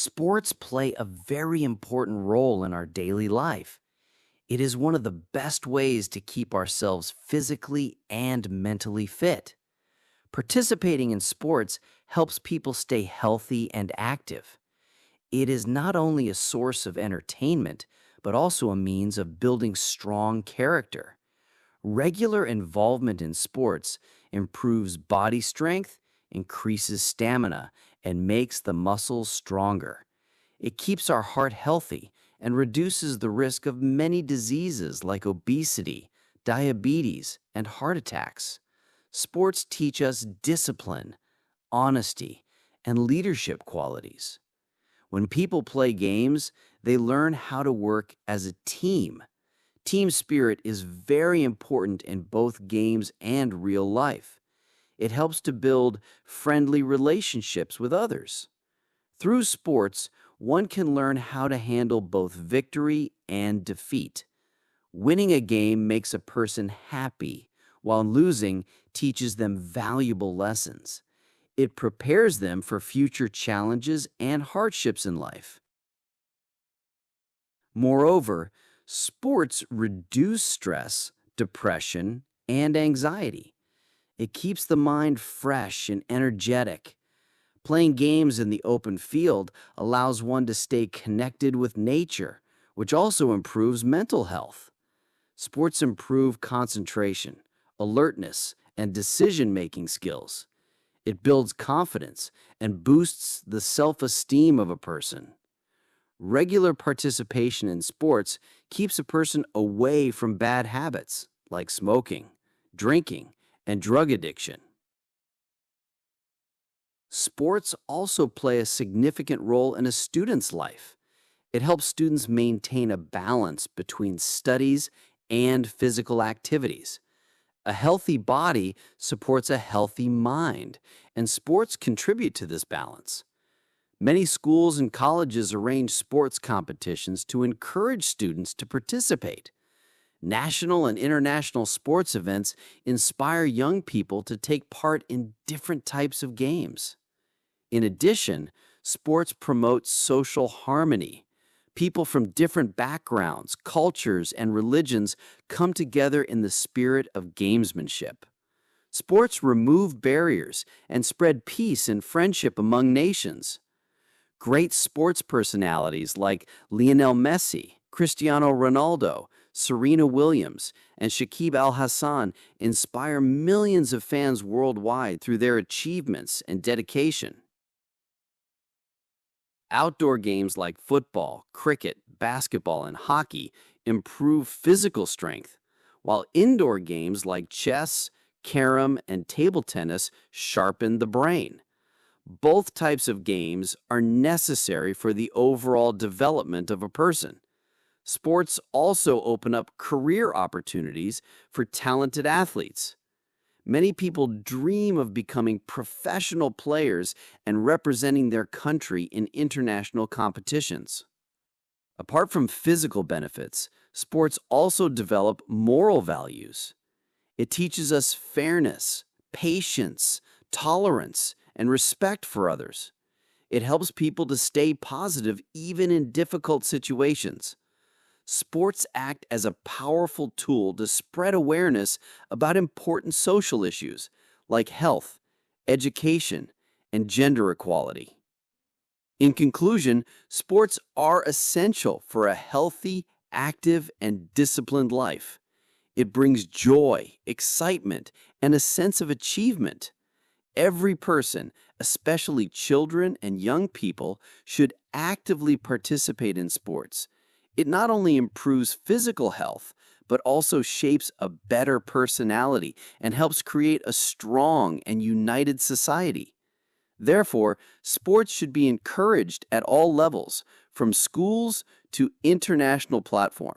Sports play a very important role in our daily life. It is one of the best ways to keep ourselves physically and mentally fit. Participating in sports helps people stay healthy and active. It is not only a source of entertainment, but also a means of building strong character. Regular involvement in sports improves body strength, increases stamina, and makes the muscles stronger. It keeps our heart healthy and reduces the risk of many diseases like obesity, diabetes, and heart attacks. Sports teach us discipline, honesty, and leadership qualities. When people play games, they learn how to work as a team. Team spirit is very important in both games and real life. It helps to build friendly relationships with others. Through sports, one can learn how to handle both victory and defeat. Winning a game makes a person happy, while losing teaches them valuable lessons. It prepares them for future challenges and hardships in life. Moreover, sports reduce stress, depression, and anxiety. It keeps the mind fresh and energetic. Playing games in the open field allows one to stay connected with nature, which also improves mental health. Sports improve concentration, alertness, and decision-making skills. It builds confidence and boosts the self-esteem of a person. Regular participation in sports keeps a person away from bad habits like smoking, drinking, and drug addiction. Sports also play a significant role in a student's life. It helps students maintain a balance between studies and physical activities. A healthy body supports a healthy mind, and sports contribute to this balance. Many schools and colleges arrange sports competitions to encourage students to participate. National and international sports events inspire young people to take part in different types of games. In addition, sports promote social harmony. People from different backgrounds, cultures, and religions come together in the spirit of gamesmanship. Sports remove barriers and spread peace and friendship among nations. Great sports personalities like Lionel Messi, Cristiano Ronaldo, Serena Williams, and Shakib Al Hassan inspire millions of fans worldwide through their achievements and dedication. Outdoor games like football, cricket, basketball, and hockey improve physical strength, while indoor games like chess, carom, and table tennis sharpen the brain. Both types of games are necessary for the overall development of a person. Sports also open up career opportunities for talented athletes. Many people dream of becoming professional players and representing their country in international competitions. Apart from physical benefits, sports also develop moral values. It teaches us fairness, patience, tolerance, and respect for others. It helps people to stay positive even in difficult situations. Sports act as a powerful tool to spread awareness about important social issues like health, education, and gender equality. In conclusion, sports are essential for a healthy, active, and disciplined life. It brings joy, excitement, and a sense of achievement. Every person, especially children and young people, should actively participate in sports. It not only improves physical health, but also shapes a better personality and helps create a strong and united society. Therefore, sports should be encouraged at all levels, from schools to international platforms.